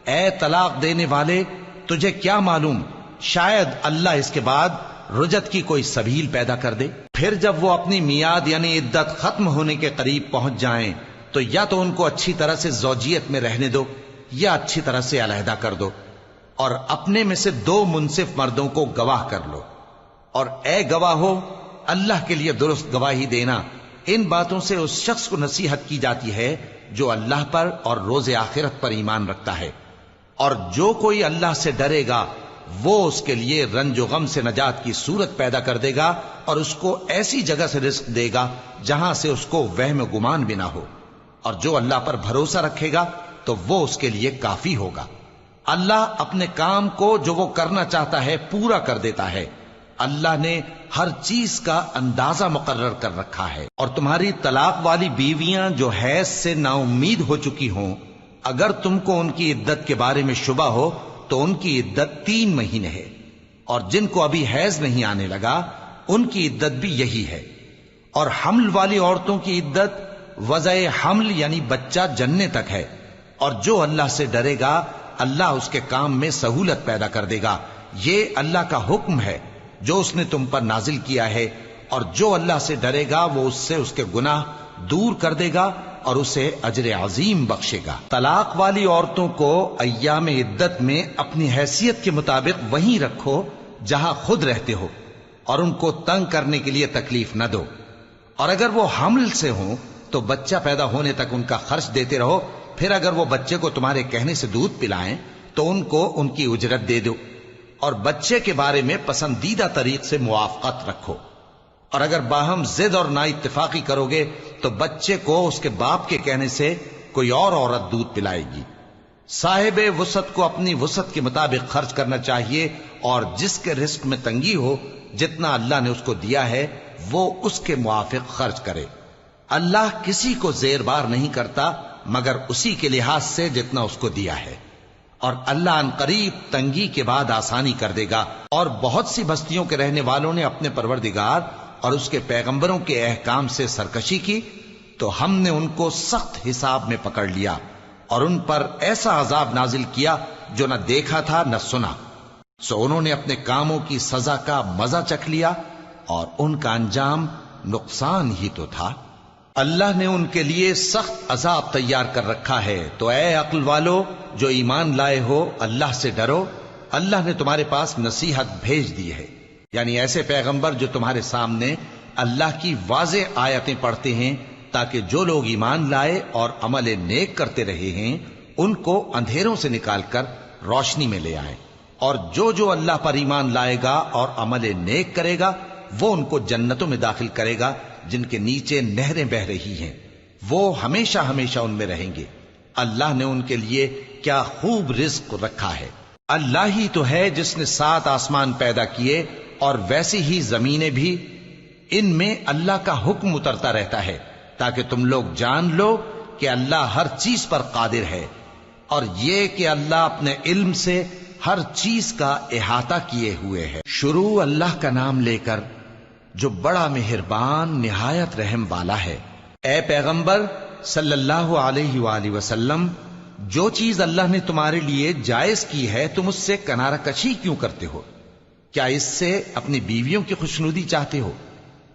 اے طلاق دینے والے، تجھے کیا معلوم شاید اللہ اس کے بعد رجعت کی کوئی سبیل پیدا کر دے۔ پھر جب وہ اپنی میعاد یعنی عدت ختم ہونے کے قریب پہنچ جائیں تو یا تو ان کو اچھی طرح سے زوجیت میں رہنے دو یا اچھی طرح سے علیحدہ کر دو، اور اپنے میں سے 2 منصف مردوں کو گواہ کر لو، اور اے گواہو اللہ کے لیے درست گواہی دینا۔ ان باتوں سے اس شخص کو نصیحت کی جاتی ہے جو اللہ پر اور روز آخرت پر ایمان رکھتا ہے، اور جو کوئی اللہ سے ڈرے گا وہ اس کے لیے رنج و غم سے نجات کی صورت پیدا کر دے گا، اور اس کو ایسی جگہ سے رزق دے گا جہاں سے اس کو وہم و گمان بھی نہ ہو، اور جو اللہ پر بھروسہ رکھے گا تو وہ اس کے لیے کافی ہوگا۔ اللہ اپنے کام کو جو وہ کرنا چاہتا ہے پورا کر دیتا ہے۔ اللہ نے ہر چیز کا اندازہ مقرر کر رکھا ہے۔ اور تمہاری طلاق والی بیویاں جو حیض سے نا امید ہو چکی ہوں، اگر تم کو ان کی عدت کے بارے میں شبہ ہو تو ان کی عدت 3 مہینے ہے، اور جن کو ابھی حیض نہیں آنے لگا ان کی عدت بھی یہی ہے۔ اور حمل والی عورتوں کی عدت وضع حمل یعنی بچہ جننے تک ہے، اور جو اللہ سے ڈرے گا اللہ اس کے کام میں سہولت پیدا کر دے گا۔ یہ اللہ کا حکم ہے جو اس نے تم پر نازل کیا ہے، اور جو اللہ سے ڈرے گا وہ اس سے اس کے گناہ دور کر دے گا اور اسے اجر عظیم بخشے گا۔ طلاق والی عورتوں کو ایام عدت میں اپنی حیثیت کے مطابق وہیں رکھو جہاں خود رہتے ہو، اور ان کو تنگ کرنے کے لیے تکلیف نہ دو، اور اگر وہ حمل سے ہوں تو بچہ پیدا ہونے تک ان کا خرچ دیتے رہو، پھر اگر وہ بچے کو تمہارے کہنے سے دودھ پلائیں تو ان کو ان کی اجرت دے دو، اور بچے کے بارے میں پسندیدہ طریق سے موافقت رکھو، اور اگر باہم ضد اور نا اتفاقی کرو گے تو بچے کو اس کے باپ کے کہنے سے کوئی اور عورت دودھ پلائے گی۔ صاحب وسعت کو اپنی وسعت کے مطابق خرچ کرنا چاہیے، اور جس کے رزق میں تنگی ہو جتنا اللہ نے اس کو دیا ہے وہ اس کے موافق خرچ کرے۔ اللہ کسی کو زیر بار نہیں کرتا مگر اسی کے لحاظ سے جتنا اس کو دیا ہے، اور اللہ ان قریب تنگی کے بعد آسانی کر دے گا۔ اور بہت سی بستیوں کے رہنے والوں نے اپنے پروردگار اور اس کے پیغمبروں کے احکام سے سرکشی کی تو ہم نے ان کو سخت حساب میں پکڑ لیا، اور ان پر ایسا عذاب نازل کیا جو نہ دیکھا تھا نہ سنا، سو انہوں نے اپنے کاموں کی سزا کا مزہ چکھ لیا، اور ان کا انجام نقصان ہی تو تھا۔ اللہ نے ان کے لیے سخت عذاب تیار کر رکھا ہے، تو اے عقل والو جو ایمان لائے ہو اللہ سے ڈرو۔ اللہ نے تمہارے پاس نصیحت بھیج دی ہے، یعنی ایسے پیغمبر جو تمہارے سامنے اللہ کی واضح آیتیں پڑھتے ہیں تاکہ جو لوگ ایمان لائے اور عمل نیک کرتے رہے ہیں ان کو اندھیروں سے نکال کر روشنی میں لے آئیں، اور جو اللہ پر ایمان لائے گا اور عمل نیک کرے گا وہ ان کو جنتوں میں داخل کرے گا جن کے نیچے نہریں بہ رہی ہیں، وہ ہمیشہ ہمیشہ ان میں رہیں گے۔ اللہ نے ان کے لیے کیا خوب رزق رکھا ہے۔ اللہ ہی تو ہے جس نے 7 آسمان پیدا کیے اور ویسی ہی زمینیں بھی، ان میں اللہ کا حکم اترتا رہتا ہے تاکہ تم لوگ جان لو کہ اللہ ہر چیز پر قادر ہے، اور یہ کہ اللہ اپنے علم سے ہر چیز کا احاطہ کیے ہوئے ہے۔ شروع اللہ کا نام لے کر جو بڑا مہربان نہایت رحم والا ہے۔ اے پیغمبر صلی اللہ علیہ وآلہ وسلم، جو چیز اللہ نے تمہارے لیے جائز کی ہے تم اس سے کنارہ کشی کیوں کرتے ہو؟ کیا اس سے اپنی بیویوں کی خوشنودی چاہتے ہو؟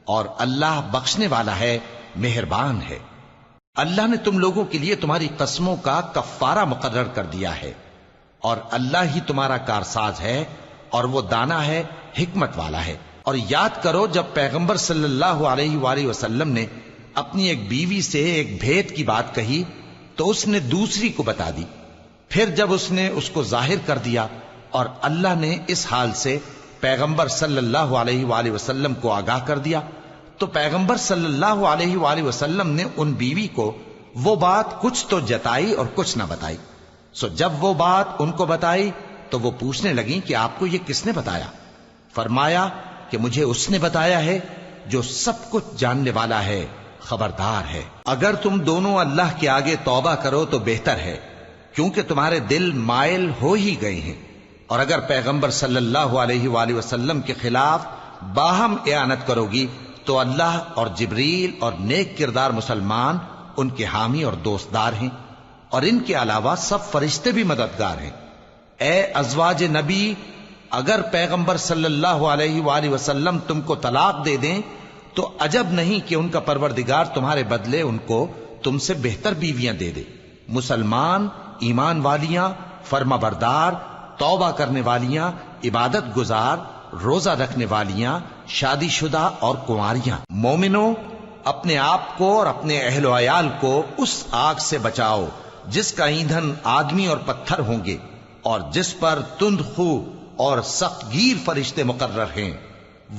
اور اللہ بخشنے والا ہے، مہربان ہے۔ اللہ نے تم لوگوں کے لیے تمہاری قسموں کا کفارہ مقرر کر دیا ہے، اور اللہ ہی تمہارا کارساز ہے، اور وہ دانا ہے، حکمت والا ہے۔ اور یاد کرو جب پیغمبر صلی اللہ علیہ وآلہ وسلم نے اپنی ایک بیوی سے ایک بھید کی بات کہی تو اس نے دوسری کو بتا دی، پھر جب اس نے اس کو ظاہر کر دیا اور اللہ نے اس حال سے پیغمبر صلی اللہ علیہ وآلہ وسلم کو آگاہ کر دیا تو پیغمبر صلی اللہ علیہ وآلہ وسلم نے ان بیوی کو وہ بات کچھ تو جتائی اور کچھ نہ بتائی۔ سو جب وہ بات ان کو بتائی تو وہ پوچھنے لگیں کہ آپ کو یہ کس نے بتایا؟ فرمایا کہ مجھے اس نے بتایا ہے جو سب کچھ جاننے والا ہے، خبردار ہے۔ اگر تم دونوں اللہ کے آگے توبہ کرو تو بہتر ہے، کیونکہ تمہارے دل مائل ہو ہی گئے ہیں، اور اگر پیغمبر صلی اللہ علیہ وآلہ وسلم کے خلاف باہم اعانت کرو گی تو اللہ اور جبریل اور نیک کردار مسلمان ان کے حامی اور دوستدار ہیں، اور ان کے علاوہ سب فرشتے بھی مددگار ہیں۔ اے ازواج نبی، اگر پیغمبر صلی اللہ علیہ وآلہ وسلم تم کو طلاق دے دیں تو عجب نہیں کہ ان کا پروردگار تمہارے بدلے ان کو تم سے بہتر بیویاں دے دے، مسلمان، ایمان والیاں، فرما بردار، توبہ کرنے والیاں، عبادت گزار، روزہ رکھنے والیاں، شادی شدہ اور کنواریاں۔ مومنوں، اپنے آپ کو اور اپنے اہل و عیال کو اس آگ سے بچاؤ جس کا ایندھن آدمی اور پتھر ہوں گے، اور جس پر تند خو اور سخت گیر فرشتے مقرر ہیں۔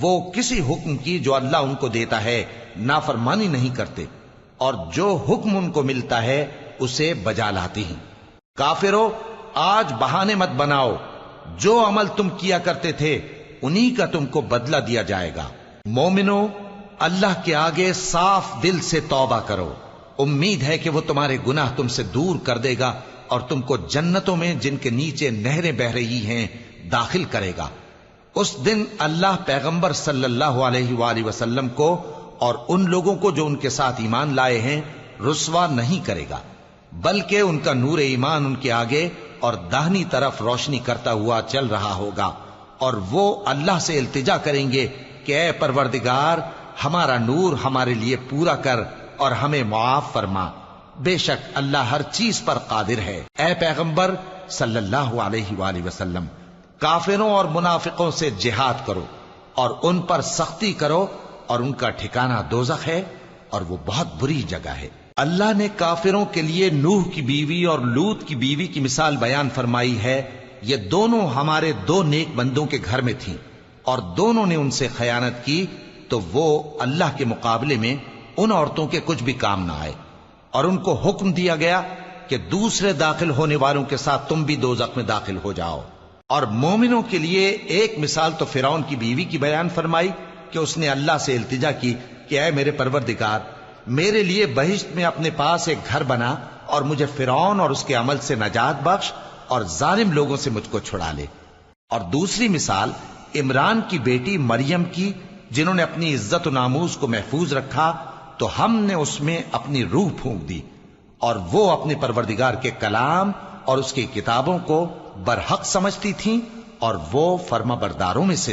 وہ کسی حکم کی جو اللہ ان کو دیتا ہے نافرمانی نہیں کرتے، اور جو حکم ان کو ملتا ہے اسے بجا لاتے ہیں۔ کافرو، آج بہانے مت بناؤ، جو عمل تم کیا کرتے تھے انہی کا تم کو بدلہ دیا جائے گا۔ مومنو، اللہ کے آگے صاف دل سے توبہ کرو، امید ہے کہ وہ تمہارے گناہ تم سے دور کر دے گا اور تم کو جنتوں میں جن کے نیچے نہریں بہ رہی ہیں داخل کرے گا۔ اس دن اللہ پیغمبر صلی اللہ علیہ وآلہ وسلم کو اور ان لوگوں کو جو ان کے ساتھ ایمان لائے ہیں رسوا نہیں کرے گا، بلکہ ان کا نور ایمان ان کے آگے اور داہنی طرف روشنی کرتا ہوا چل رہا ہوگا، اور وہ اللہ سے التجا کریں گے کہ اے پروردگار، ہمارا نور ہمارے لیے پورا کر اور ہمیں معاف فرما، بے شک اللہ ہر چیز پر قادر ہے۔ اے پیغمبر صلی اللہ علیہ وآلہ وسلم، کافروں اور منافقوں سے جہاد کرو اور ان پر سختی کرو، اور ان کا ٹھکانہ دوزخ ہے اور وہ بہت بری جگہ ہے۔ اللہ نے کافروں کے لیے نوح کی بیوی اور لوط کی بیوی کی مثال بیان فرمائی ہے۔ یہ دونوں ہمارے دو نیک بندوں کے گھر میں تھیں، اور دونوں نے ان سے خیانت کی، تو وہ اللہ کے مقابلے میں ان عورتوں کے کچھ بھی کام نہ آئے، اور ان کو حکم دیا گیا کہ دوسرے داخل ہونے والوں کے ساتھ تم بھی دوزخ میں داخل ہو جاؤ۔ اور مومنوں کے لیے ایک مثال تو فرعون کی بیوی کی بیان فرمائی کہ اس نے اللہ سے التجا کی کہ اے میرے پروردگار، میرے لیے بہشت میں اپنے پاس ایک گھر بنا اور مجھے فرعون اور اس کے عمل سے نجات بخش اور ظالم لوگوں سے مجھ کو چھڑا لے۔ اور دوسری مثال عمران کی بیٹی مریم کی، جنہوں نے اپنی عزت و ناموس کو محفوظ رکھا تو ہم نے اس میں اپنی روح پھونک دی، اور وہ اپنے پروردگار کے کلام اور اس کی کتابوں کو برحق سمجھتی تھیں، اور وہ فرما برداروں میں سے